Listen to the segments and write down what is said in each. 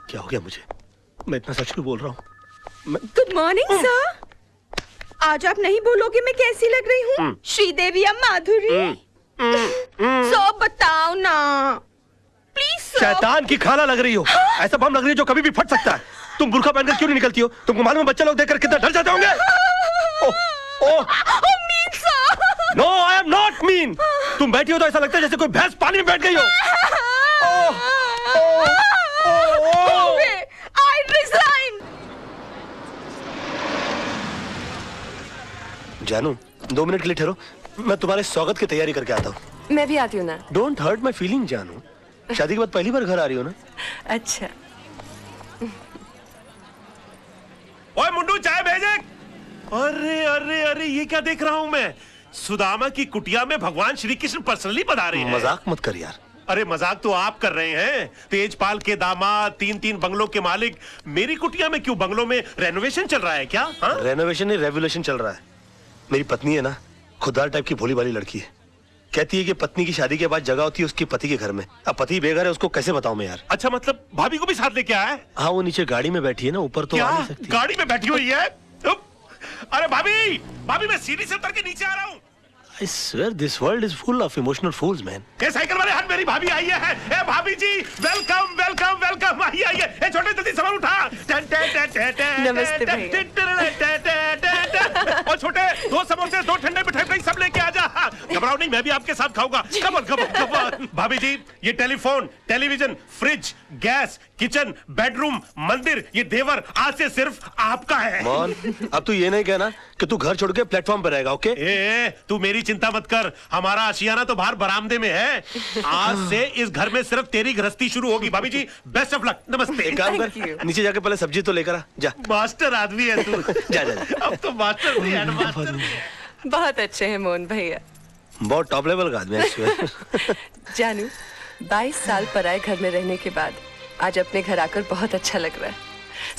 क्या हो गया मुझे? मैं इतना सच क्यों बोल रहा हूँ? Good morning sir. आज आप नहीं बोलोगे मैं कैसी लग रही हूँ? श्रीदेवी या माधुरी? सो बताओ ना प्लीज सर। शैतान की खाना लग रही हो। ऐसा बम लग रही है जो कभी भी फट सकता है। तुम बुर्का पहनकर क्यों नहीं निकलती हो? तुमको मालूम है बच्चे लोग देखकर कितना डर जाते होंगे? Mean sir. No I am not mean. तुम बैठी हो तो ऐसा लगता है जैसे कोई भैंस पानी में बैठ गई हो। I resign. जानू 2 मिनट के लिए ठहरो, मैं तुम्हारे स्वागत की तैयारी करके आता हूँ। मैं भी आती हूँ ना। डोंट हर्ट माई फीलिंग जानू। शादी के बाद पहली बार घर आ रही हो ना? अच्छा। ओए मुंडू चाय भेजे। अरे अरे अरे ये क्या देख रहा हूँ मैं? सुदामा की कुटिया में भगवान श्री कृष्ण पर्सनली पधारे हैं। मजाक मत कर यार। अरे मजाक तो आप कर रहे हैं। तेजपाल के दामाद, 3-3 बंगलों के मालिक मेरी कुटिया में क्यों? बंगलों में रेनोवेशन चल रहा है क्या? रेनोवेशन नहीं, रेवोल्यूशन चल रहा है। मेरी पत्नी है ना, खुददार टाइप की भोली भाली लड़की है। कहती है कि पत्नी की शादी के बाद जगह होती है उसकी पति के घर में। अब पति बेघर है, उसको कैसे बताऊं मैं यार? अच्छा मतलब भाभी को भी साथ लेके आया है? हाँ वो नीचे गाड़ी में बैठी है ना, ऊपर तो क्या? आ नहीं सकती। गाड़ी में बैठी हुई है? अरे भाभी भाभी मैं सीढ़ी से उतर के नीचे आ रहा हूँ। I swear this world is full of emotional fools, man. ये साइकिल वाले हाथ मेरी भाभी आई है। ए भाभी जी वेलकम वेलकम वेलकम। आइए ए छोटे जल्दी सामान उठा। नमस्ते और छोटे 2 समोसे 2 ठंडे मिठाई सब लेके आ जा। घबराओ नहीं, मैं भी आपके साथ खाऊंगा। Come on come on come on. भाभी जी ये telephone, television, fridge, gas, kitchen, bedroom, मंदिर, ये देवर आज से सिर्फ आपका है। मॉन, अब तू ये नहीं कहना कि तू घर छोड़ के प्लेटफॉर्म पे रहेगा, ओके? ए तू मेरी चिंता मत कर, हमारा आशियाना तो बाहर बरामदे में है। आज से इस घर में सिर्फ तेरी गृहस्थी शुरू होगी। भाभी जी बेस्ट ऑफ लक। नमस्ते। एक काम कर, नीचे जाके पहले सब्जी तो लेकर आ जा। मास्टर आदमी है तू। जा जा जा। अब तो मास्टर भी है, मास्टर भी है। बहुत अच्छे हैं मोहन भैया। बहुत टॉप लेवल का आदमी है। जानू 22 साल पराए घर में रहने के बाद आज अपने घर आकर बहुत अच्छा लग रहा है।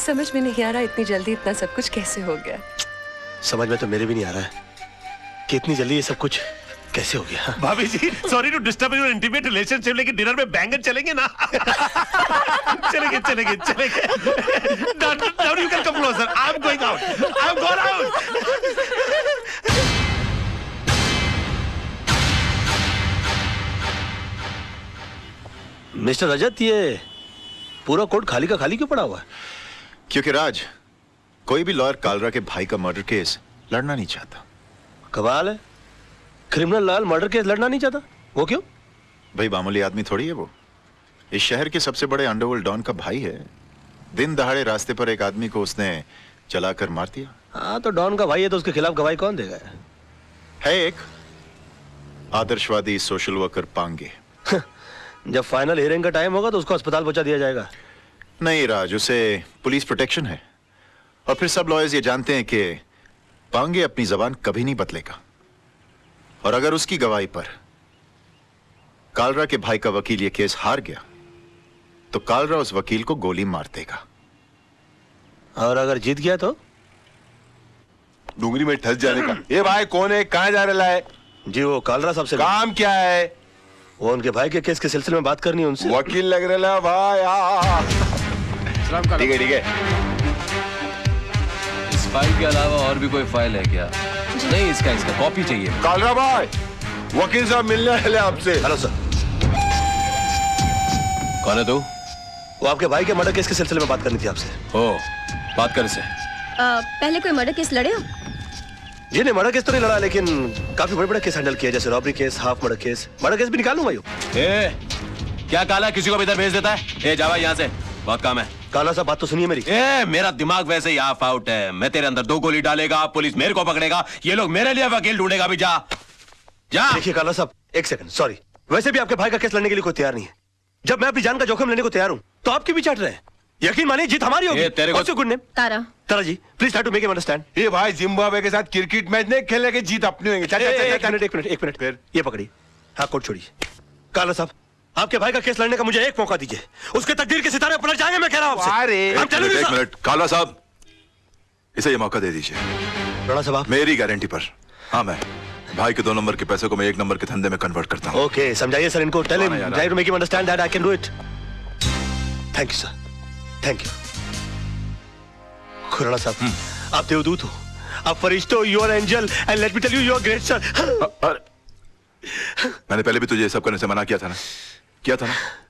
समझ में नहीं आ रहा इतनी जल्दी इतना सब कुछ कैसे हो गया। समझ में तो मेरे भी नहीं आ रहा है कि इतनी जल्दी ये सब कुछ कैसे हो गया। भाभी जी sorry to disturb your intimate relationship, लेकिन डिनर में बैंगन चलेंगे ना? चलेंगे चलेंगे चलेंगे। Now you can come closer. I'm going out. I'm going out. Mister Rajat, ये पूरा कोर्ट खाली का खाली क्यों पड़ा हुआ है? क्योंकि राज, कोई भी लॉयर कालरा के भाई का मर्डर केस लड़ना नहीं चाहता। कमाल है, क्रिमिनल लॉयर मर्डर केस लड़ना नहीं चाहता। वो क्यों? भाई मामूली आदमी थोड़ी है वो। इस शहर के सबसे बड़े अंडरवर्ल्ड डॉन का भाई है। दिन दहाड़े रास्ते पर एक आदमी को उसने चलाकर मार दिया। हाँ तो डॉन का भाई है तो उसके खिलाफ गवाही कौन देगा? है एक आदर्शवादी सोशल वर्कर पांगे। जब फाइनल हियरिंग का टाइम होगा तो उसको अस्पताल पहुंचा दिया जाएगा। नहीं राज, उसे पुलिस प्रोटेक्शन है। और फिर सब लॉयर्स ये जानते हैं कि पांगे अपनी जबान कभी नहीं बदलेगा। और अगर उसकी गवाही पर कालरा के भाई का वकील ये केस हार गया तो कालरा उस वकील को गोली मार देगा। और अगर जीत गया तो? डूंगरी में ठस जाने का। ये भाई कौन है, कहाँ जा रहा है? जी वो कालरा साहब से। काम क्या है? वो उनके भाई के केस के सिलसिले में बात करनी है उनसे। वकील लग रहा है भाई। ठीक है ठीक है। इस फाइल के अलावा और भी कोई फाइल है क्या? नहीं, इसका कॉपी चाहिए। कालरा भाई, वकील साहब मिलने वाले आपसे। Hello sir. कौन है तू? वो आपके भाई के मर्डर केस के सिलसिले में बात करनी थी आपसे। ओ, बात कर इसे। पहले कोई मर्डर केस लड़े हो? जी नहीं, मर्डर केस तो नहीं लड़ा, लेकिन काफी बड़े-बड़े केस हैंडल किए, जैसे robbery case, half murder case. Murder case भी निकालूंगा यूं। क्या काला किसी को इधर भेज देता है? जावा यहाँ से, बहुत काम है। काला साहब बात तो सुनिए मेरी। मेरा दिमाग वैसे ही ऑफ आउट है। मैं तेरे अंदर 2 गोली डालेगा, पुलिस मेरे को पकड़ेगा, ये लोग मेरे लिए वकील ढूंढेगा भी। जा जा। देखिए काला साहब, एक सेकंड, सॉरी। वैसे भी आपके भाई का केस लड़ने के लिए कोई तैयार नहीं है। जब मैं अपनी जान का जोखिम लेने को तैयार हूँ तो आपकी भी चाट रहे हैं। यकीन मानिए जीत हमारी होगी। तेरे को good name Tara ji, please try to make him understand. ये भाई जिम्बाब्वे के साथ क्रिकेट मैच नहीं खेलने की जीत अपनी होगी। एक मिनट फिर ये पकड़िए। हाँ कोर्ट छोड़िए। काला साहब, आपके भाई का केस लड़ने का मुझे एक मौका दीजिए। उसके तकदीर के सितारे पलट जाएंगे, मैं कह रहा हूँ आपसे। एक मिनट काला साहब, इसे ये मौका दे दीजिए। राणा साहब मेरी गारंटी पर। हाँ, मैं भाई के 2 नंबर के पैसे को मैं 1 नंबर के धंधे में कन्वर्ट करता हूँ। ओके, समझाइए सर इनको। Tell him, try to make him understand that I can do it. Thank you sir. Thank you Khurana साहब, आप देवदूत हो, आप फरिश्ते हो, you are angel and let me tell you, you are great sir. मैंने पहले भी तुझे ये सब करने से मना किया था ना,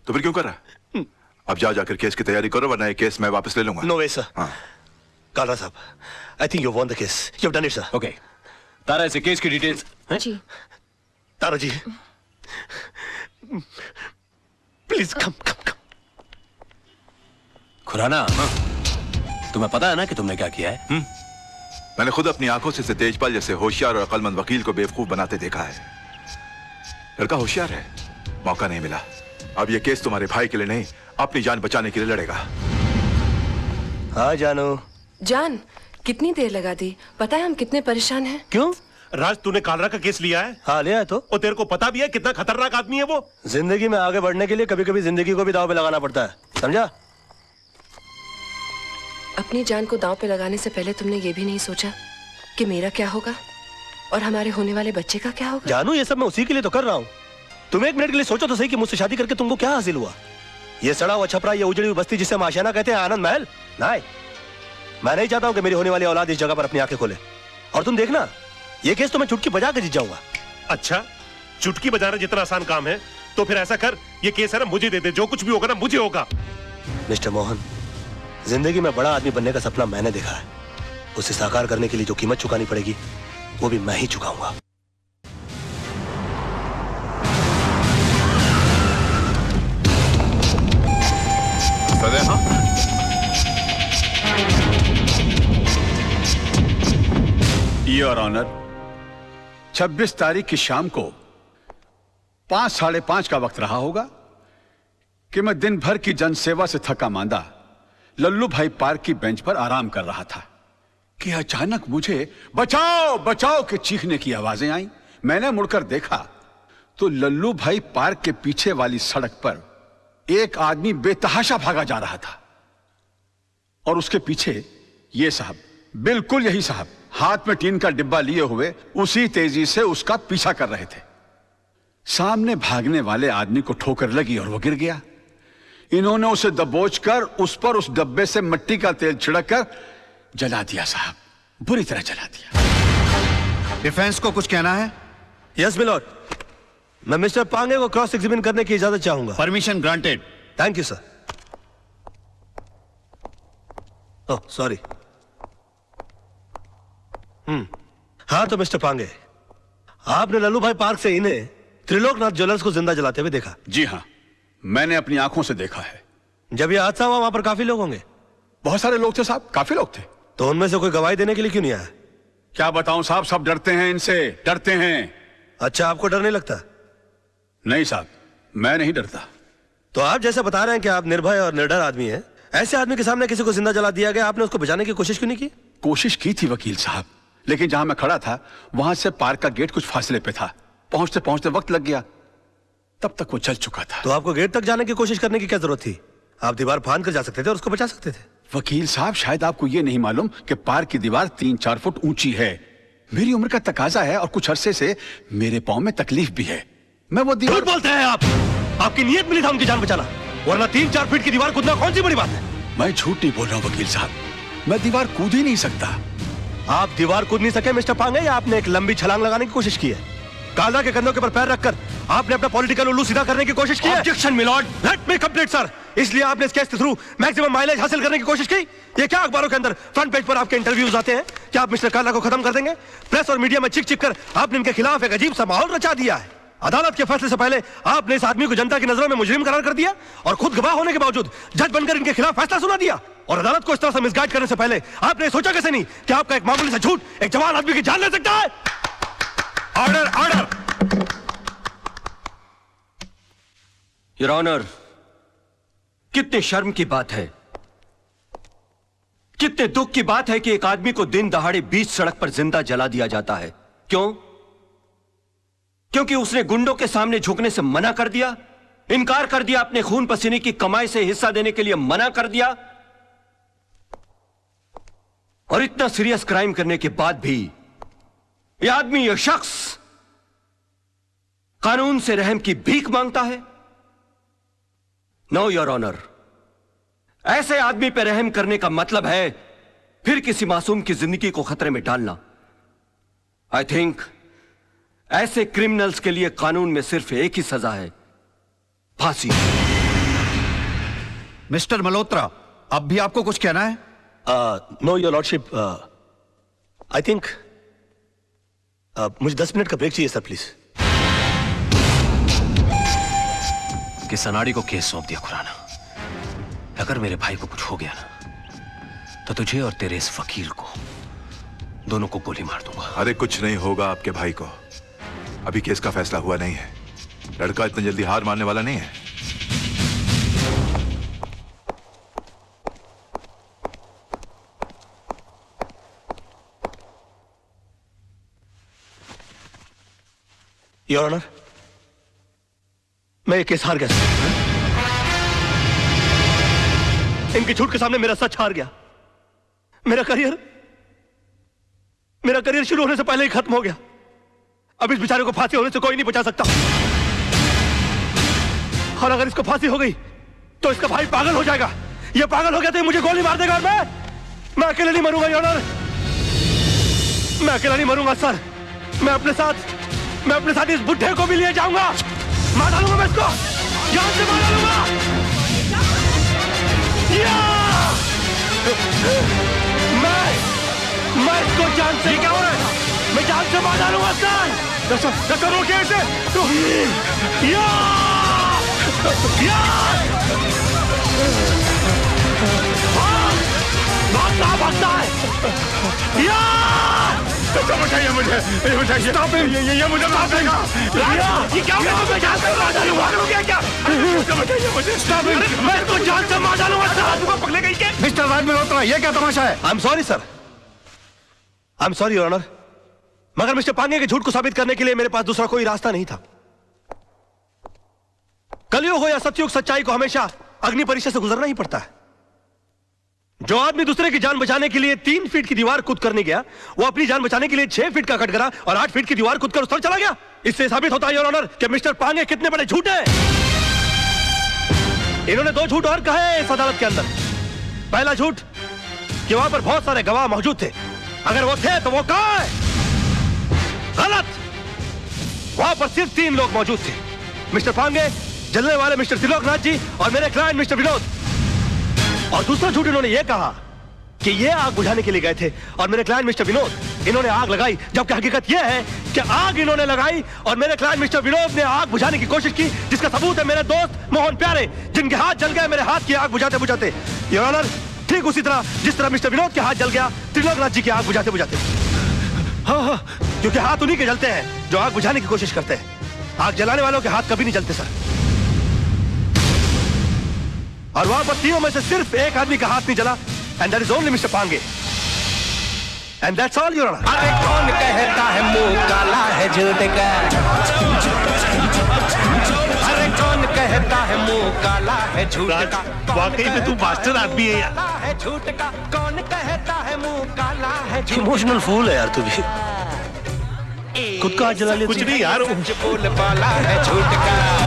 तो फिर क्यों कर रहा है? अब जाकर केस की तैयारी करो, वरना ये केस मैं वापस ले लूंगा। No way sir. हाँ। कालरा साहब, I think you won the case, you have done it sir. Okay Tara, ऐसे केस की डिटेल्स। जी Tara ji please come come come. Khurana, तुम्हें पता है ना कि तुमने क्या किया है? मैंने खुद अपनी आंखों से तेजपाल जैसे होशियार और अक्लमंद वकील को बेवकूफ बनाते देखा है। लड़का होशियार है, मौका नहीं मिला। अब ये केस तुम्हारे भाई के लिए नहीं, अपनी जान बचाने के लिए लड़ेगा। हाँ जानू। जान, कितनी देर लगा दी? पता है हम कितने परेशान हैं? क्यों? राज, तूने कालरा का केस लिया है? हाँ लिया है तो। और तेरे को पता भी है कितना खतरनाक आदमी है वो? जिंदगी में आगे बढ़ने के लिए कभी कभी जिंदगी को भी दांव पे लगाना पड़ता है, समझा? अपनी जान को दांव पे लगाने से पहले तुमने ये भी नहीं सोचा कि मेरा क्या होगा और हमारे होने वाले बच्चे का क्या होगा? जानू, ये सब मैं उसी के लिए तो कर रहा हूँ। तुम एक मिनट के लिए सोचो तो सही कि मुझसे शादी करके तुमको क्या हासिल हुआ? ये सड़ा हुआ छपरा, ये उजड़ी हुई बस्ती जिसे हम आशियाना कहते हैं, आनंद महल? नहीं, मैं नहीं चाहता हूँ कि मेरी होने वाली औलाद इस जगह पर अपनी आंखें खोले। और तुम देखना, ये केस तो मैं चुटकी बजा के जीत जाऊंगा। अच्छा, चुटकी बजाना जितना आसान काम है, तो फिर ऐसा कर, ये केस है ना मुझे दे दे, जो कुछ भी होगा ना मुझे होगा। मिस्टर मोहन, जिंदगी में बड़ा आदमी बनने का सपना मैंने देखा है। उसे साकार करने के लिए जो कीमत चुकानी पड़ेगी वो भी मैं ही चुकाऊंगा। हाँ? योर ऑनर, 26 तारीख की शाम को 5, 5:30 का वक्त रहा होगा कि मैं दिन भर की जनसेवा से थका मांदा लल्लू भाई पार्क की बेंच पर आराम कर रहा था कि अचानक मुझे बचाओ बचाओ के चीखने की आवाजें आई। मैंने मुड़कर देखा तो लल्लू भाई पार्क के पीछे वाली सड़क पर एक आदमी बेतहाशा भागा जा रहा था और उसके पीछे ये साहब, बिल्कुल यही साहब, हाथ में टीन का डिब्बा लिए हुए उसी तेजी से उसका पीछा कर रहे थे। सामने भागने वाले आदमी को ठोकर लगी और वो गिर गया। इन्होंने उसे दबोचकर उस पर उस डब्बे से मिट्टी का तेल छिड़ककर जला दिया साहब, बुरी तरह जला दिया। डिफेंस को कुछ कहना है? यस मिलॉर्ड, मैं मिस्टर पांगे को क्रॉस एग्जामिन करने की इजाजत चाहूंगा। Permission granted. Thank you sir. Oh sorry. हाँ तो मिस्टर पांगे, आपने लल्लू भाई पार्क से इन्हें त्रिलोकनाथ ज्वेलर्स को जिंदा जलाते हुए देखा? जी हाँ, मैंने अपनी आंखों से देखा है। जब यह हादसा हुआ वहां पर काफी लोग होंगे? बहुत सारे लोग थे साहब, काफी लोग थे। तो उनमें से कोई गवाही देने के लिए क्यों नहीं आया? क्या बताऊं साहब, सब डरते हैं इनसे, डरते हैं। अच्छा, आपको डर नहीं लगता? नहीं साहब, मैं नहीं डरता। तो आप जैसे बता रहे हैं कि आप निर्भय और निडर आदमी हैं, ऐसे आदमी के सामने किसी को जिंदा जला दिया गया, आपने उसको बचाने की कोशिश क्यों नहीं की? कोशिश की थी वकील साहब, लेकिन जहां मैं खड़ा था वहां से पार्क का गेट कुछ फासले पे था। पहुंचते पहुंचते वक्त लग गया, तब तक वो चल चुका था। तो आपको गेट तक जाने की कोशिश करने की क्या जरूरत थी? आप दीवार फांद कर जा सकते थे और उसको बचा सकते थे। वकील साहब, शायद आपको ये नहीं मालूम कि पार्क की दीवार 3-4 फुट ऊंची है। मेरी उम्र का तकाजा है और कुछ अरसे से मेरे पांव में तकलीफ भी है। मैं वो दीवार... झूठ बोलते हैं आप। आपकी नीयत मिली था उनकी जान बचाना, वरना 3-4 फीट की दीवार कूदना कौन सी बड़ी बात है? मैं झूठ नहीं बोल रहा हूं वकील साहब, मैं दीवार कूद ही नहीं सकता। आप दीवार कूद नहीं सके मिस्टर पांगे, या आपने एक लंबी छलांग लगाने की कोशिश की है? कालरा के कंधों के ऊपर पैर रखकर आपने अपना पॉलिटिकल उल्लू सीधा करने की कोशिश की है? Objection milord, let me complete sir. इसलिए आपने इस केस के थ्रू मैक्सिमम माइलेज हासिल करने की कोशिश की। ये क्या अखबारों के अंदर फ्रंट पेज पर आपके इंटरव्यूज आते हैं? क्या आप मिस्टर कालरा को खत्म कर देंगे? प्रेस और मीडिया में चिक चिक कर आपने इनके खिलाफ एक अजीब सा माहौल रचा दिया है। अदालत के फैसले से पहले आपने इस आदमी को जनता की नजरों में मुजरिम करार कर दिया और खुद गवाह होने के बावजूद जज बनकर इनके खिलाफ फैसला सुना दिया। और अदालत को इस तरह से मिसगाइड करने से पहले आपने सोचा कैसे नहीं कि आपका एक मामूली सा झूठ एक जवान आदमी की जान ले सकता है? Order, order. योर ऑनर, कितने शर्म की बात है, कितने दुख की बात है कि एक आदमी को दिन दहाड़े बीच सड़क पर जिंदा जला दिया जाता है। क्यों? क्योंकि उसने गुंडों के सामने झुकने से मना कर दिया, इनकार कर दिया, अपने खून पसीने की कमाई से हिस्सा देने के लिए मना कर दिया। और इतना सीरियस क्राइम करने के बाद भी यह आदमी, यह शख्स कानून से रहम की भीख मांगता है। नो योर ऑनर, ऐसे आदमी पे रहम करने का मतलब है फिर किसी मासूम की जिंदगी को खतरे में डालना। आई थिंक ऐसे क्रिमिनल्स के लिए कानून में सिर्फ एक ही सजा है, फांसी। मिस्टर मल्होत्रा, अब भी आपको कुछ कहना है? Know your lordship, I think मुझे 10 मिनट का ब्रेक चाहिए सर, प्लीज। कि सनाडी को केस सौंप दिया खुराना। अगर मेरे भाई को कुछ हो गया ना तो तुझे और तेरे इस वकील को दोनों को गोली मार दूंगा। अरे कुछ नहीं होगा आपके भाई को, अभी केस का फैसला हुआ नहीं है। लड़का इतनी जल्दी हार मानने वाला नहीं है। योर ऑनर, मैं ये केस हार गया सर। इनके झूठ के सामने मेरा सच हार गया। मेरा करियर शुरू होने से पहले ही खत्म हो गया। अब इस बेचारे को फांसी होने से कोई नहीं बचा सकता। और अगर इसको फांसी हो गई तो इसका भाई पागल हो जाएगा। ये पागल हो गया तो ये मुझे गोली मार देगा और मैं अकेले नहीं मरूंगा योर ऑनर। मैं अकेला नहीं मरूंगा सर। मैं अपने साथ इस बुढ़े को भी लिए जाऊंगा। मार डालूंगा मैं इसको, जान से मार डालूंगा। मैं इसको जान से, क्या हो रहा है? मैं जान से मार डालूंगा सर। रोकिए इसे। भागता है। बताइए मुझे, ये बताइए। ये मुझे मार देगा। ये क्या हो गया? मैं जान से मार डालूंगा। क्या? बताइए मुझे। मैं इसको जान से मार डालूंगा सर। पकड़े गई क्या? मिस्टर राज मल्होत्रा, ये क्या तमाशा है? I am sorry sir, I am sorry your honour, मगर मिस्टर पांगे के झूठ को साबित करने के लिए मेरे पास दूसरा कोई रास्ता नहीं था। कलयुग हो या सतयुग, सच्चाई को हमेशा अग्नि परीक्षा से गुजरना ही पड़ता है। जो आदमी दूसरे की जान बचाने के लिए 3 फीट की दीवार कूद करने गया, वो अपनी जान बचाने के लिए 6 फीट का कटघरा और 8 फीट की दीवार कूद कर उस तरफ चला गया। इससे साबित होता है योर ऑनर कि मिस्टर पांगे कितने बड़े झूठ हैं। इन्होंने 2 झूठ और कहे इस अदालत के अंदर। पहला झूठ कि वहां पर बहुत सारे गवाह मौजूद थे। अगर वो थे तो वो कहां है? गलत। वहां पर सिर्फ 3 लोग मौजूद थे, मिस्टर पांगे, जलने वाले मिस्टर त्रिलोकनाथ जी और मेरे क्लाइंट मिस्टर विनोद। और दूसरा झूठ इन्होंने ये कहा कि ये आग बुझाने के लिए गए थे और मेरे क्लाइंट मिस्टर विनोद इन्होंने आग लगाई, जबकि हकीकत यह है कि आग इन्होंने लगाई और मेरे क्लाइंट मिस्टर विनोद ने आग बुझाने की कोशिश की, जिसका सबूत है मेरे दोस्त मोहन प्यारे, जिनके हाथ जल गए मेरे हाथ की आग बुझाते बुझाते। योर ऑनर, ठीक उसी तरह जिस तरह मिस्टर विनोद के हाथ जल गया त्रिलोकनाथ जी की आग बुझाते बुझाते। हाँ, क्योंकि हाथ उन्हीं के जलते हैं जो आग बुझाने की कोशिश करते हैं। आग जलाने वालों के हाथ कभी नहीं जलते सर। और वहां पर तीनों में से सिर्फ एक आदमी का हाथ नहीं जला, and that is only mister Pange, and that's all your honour. अरे कौन कहता है मुंह काला है झूठ का? अरे कौन कहता है मुंह काला है झूठ का? वाकई में तू मास्टर आदमी है यार। झूठ का कौन कहता है मुंह काला है? इमोशनल फूल है यार तू भी। खुद का हाथ जला लिया। कुछ नहीं यार, बोल पाला है झूठ का।